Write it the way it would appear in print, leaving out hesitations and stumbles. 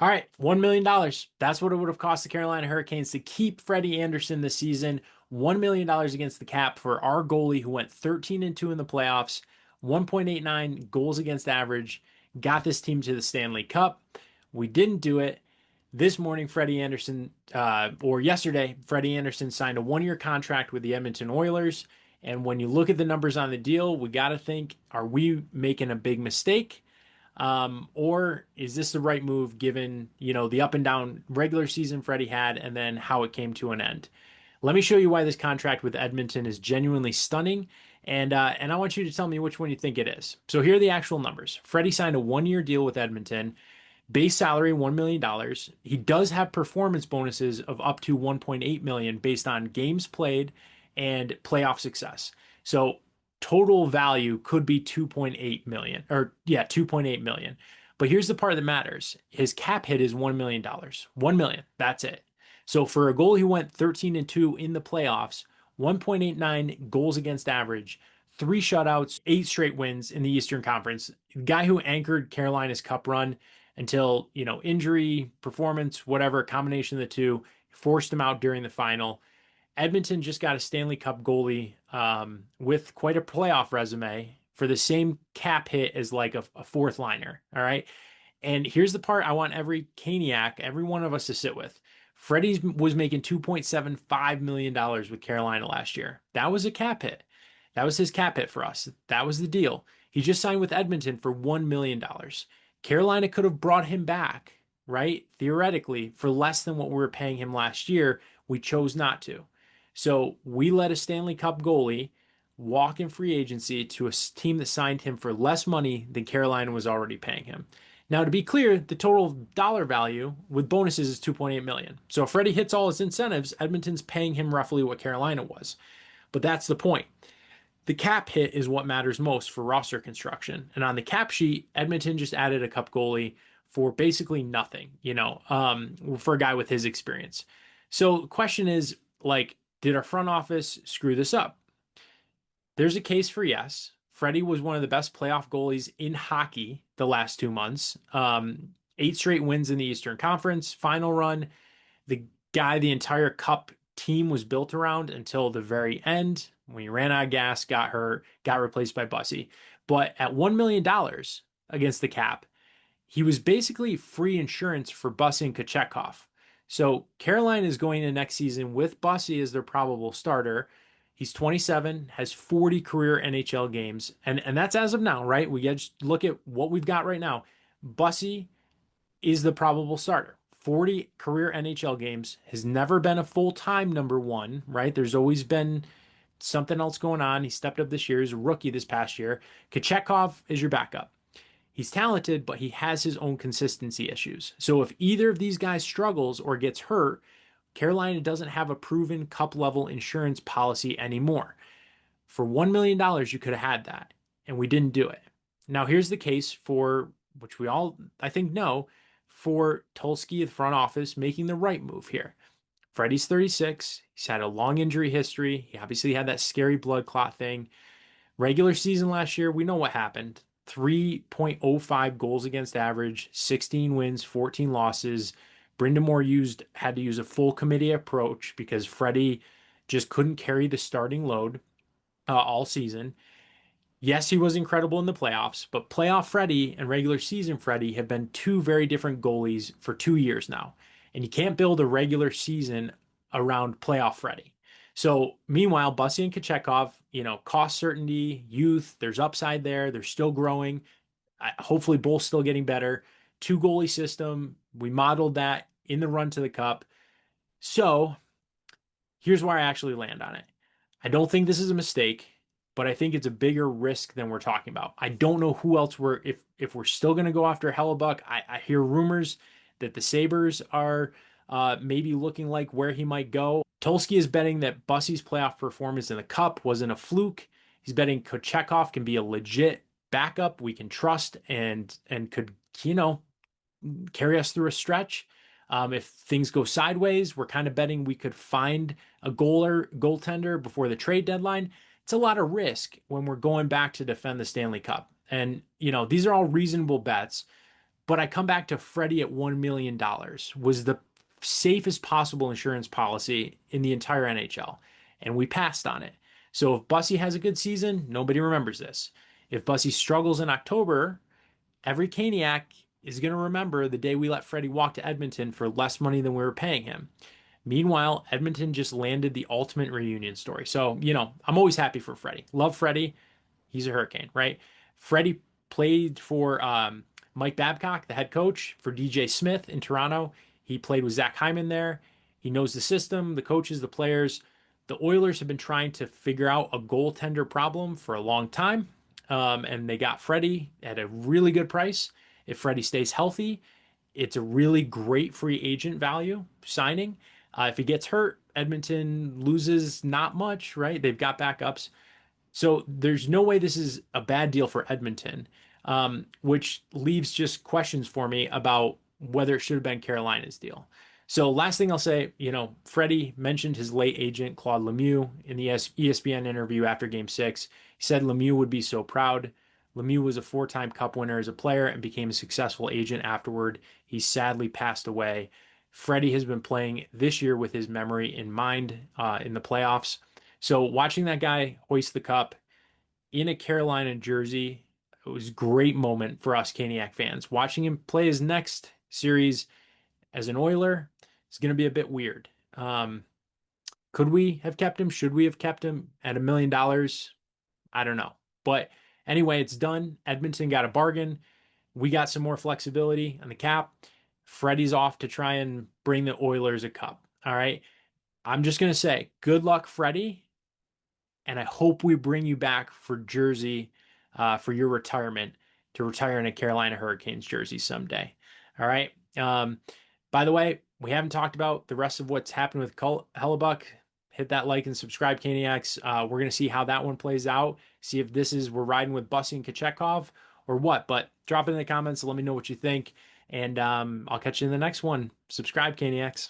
All right, $1 million. That's what it would have cost the Carolina Hurricanes to keep Freddie Andersen this season. $1 million against the cap for our goalie who went 13-2 in the playoffs, 1.89 goals against average, got this team to the Stanley Cup. We didn't do it. This morning, Freddie Andersen, or yesterday, Freddie Andersen signed a 1-year contract with the Edmonton Oilers. And when you look at the numbers on the deal, we got to think, are we making a big mistake? Or is this the right move given, the up and down regular season Freddie had and then how it came to an end? Let me show you why this contract with Edmonton is genuinely stunning. And I want you to tell me which one you think it is. So here are the actual numbers. Freddie signed a 1-year deal with Edmonton. Base salary $1 million. Dollars. He does have performance bonuses of up to 1.8 million based on games played and playoff success. So total value could be 2.8 million or yeah, 2.8 million. But here's the part that matters. His cap hit is $1 million. 1 million. That's it. So for a goalie who went 13-2 in the playoffs, 1.89 goals against average, 3 shutouts, 8 straight wins in the Eastern Conference, the guy who anchored Carolina's cup run until, injury, performance, whatever, combination of the two, forced him out during the final. Edmonton just got a Stanley Cup goalie with quite a playoff resume for the same cap hit as like a fourth liner. All right. And here's the part I want every Caniac, every one of us to sit with. Freddie was making $2.75 million with Carolina last year. That was a cap hit. That was his cap hit for us. That was the deal. He just signed with Edmonton for $1 million. Carolina could have brought him back, right? Theoretically, for less than what we were paying him last year. We chose not to. So we let a Stanley Cup goalie walk in free agency to a team that signed him for less money than Carolina was already paying him. Now, to be clear, the total dollar value with bonuses is 2.8 million. So if Freddie hits all his incentives, Edmonton's paying him roughly what Carolina was. But that's the point. The cap hit is what matters most for roster construction. And on the cap sheet, Edmonton just added a cup goalie for basically nothing, for a guy with his experience. So the question is, like, did our front office screw this up? There's a case for yes. Freddie was one of the best playoff goalies in hockey the last 2 months. 8 straight wins in the Eastern Conference final run. The guy the entire cup team was built around until the very end when he ran out of gas, got hurt, got replaced by Bussy. But at $1 million against the cap, he was basically free insurance for Bussy and Kochetkov. So Carolina is going into next season with Bussy as their probable starter. He's 27, has 40 career NHL games, and that's as of now, right? We just look at what we've got right now. Bussy is the probable starter. 40 career NHL games, has never been a full-time number one, right? There's always been something else going on. He stepped up this year. He's a rookie this past year. Kochetkov is your backup. He's talented, but he has his own consistency issues. So if either of these guys struggles or gets hurt, Carolina doesn't have a proven cup level insurance policy anymore. For $1 million, you could have had that, and we didn't do it. Now, here's the case for, which we all, I think, know, for Tulsky, the front office, making the right move here. Freddie's 36. He's had a long injury history. He obviously had that scary blood clot thing. Regular season last year, we know what happened. 3.05 goals against average, 16 wins, 14 losses. Brind'Amour had to use a full committee approach because Freddie just couldn't carry the starting load all season. Yes, he was incredible in the playoffs, but playoff Freddie and regular season Freddie have been two very different goalies for 2 years now. And you can't build a regular season around playoff Freddie. So meanwhile, Bussy and Kochetkov, cost certainty, youth, there's upside there. They're still growing. Hopefully both still getting better. Two goalie system. We modeled that in the run to the cup. So here's where I actually land on it. I don't think this is a mistake, but I think it's a bigger risk than we're talking about. I don't know who else if we're still going to go after Hellebuck. I hear rumors that the Sabres are maybe looking like where he might go. Tulsky is betting that Bussy's playoff performance in the cup wasn't a fluke. He's betting Kochetkov can be a legit backup we can trust and could, carry us through a stretch. If things go sideways, we're kind of betting we could find a goaltender before the trade deadline. It's a lot of risk when we're going back to defend the Stanley Cup. And, these are all reasonable bets. But I come back to Freddie at $1 million was the safest possible insurance policy in the entire NHL. And we passed on it. So if Bussy has a good season, nobody remembers this. If Bussy struggles in October, every Caniac is going to remember the day we let Freddie walk to Edmonton for less money than we were paying him. Meanwhile, Edmonton just landed the ultimate reunion story. So, I'm always happy for Freddie. Love Freddie. He's a Hurricane, right? Freddie played for Mike Babcock, the head coach, for DJ Smith in Toronto. He played with Zach Hyman there. He knows the system, the coaches, the players. The Oilers have been trying to figure out a goaltender problem for a long time. And they got Freddie at a really good price. If Freddie stays healthy, it's a really great free agent value signing. If he gets hurt, Edmonton loses not much, right? They've got backups. So there's no way this is a bad deal for Edmonton, which leaves just questions for me about whether it should have been Carolina's deal. So last thing I'll say, Freddie mentioned his late agent, Claude Lemieux, in the ESPN interview after Game 6. He said Lemieux would be so proud. Lemieux was a four-time Cup winner as a player and became a successful agent afterward. He sadly passed away. Freddie has been playing this year with his memory in mind in the playoffs. So watching that guy hoist the cup in a Carolina jersey, it was a great moment for us Caniac fans. Watching him play his next series as an Oiler is going to be a bit weird. Could we have kept him? Should we have kept him at $1 million? I don't know. But anyway, it's done. Edmonton got a bargain. We got some more flexibility on the cap. Freddie's off to try and bring the Oilers a cup. All right. I'm just going to say, good luck, Freddie. And I hope we bring you back for Jersey for your retirement to retire in a Carolina Hurricanes jersey someday. All right. By the way, we haven't talked about the rest of what's happened with Hellebuck. Hit that like and subscribe, Caniacs. We're going to see how that one plays out. See if we're riding with Bussy and Kochetkov or what. But drop it in the comments and let me know what you think. And I'll catch you in the next one. Subscribe, Caniacs.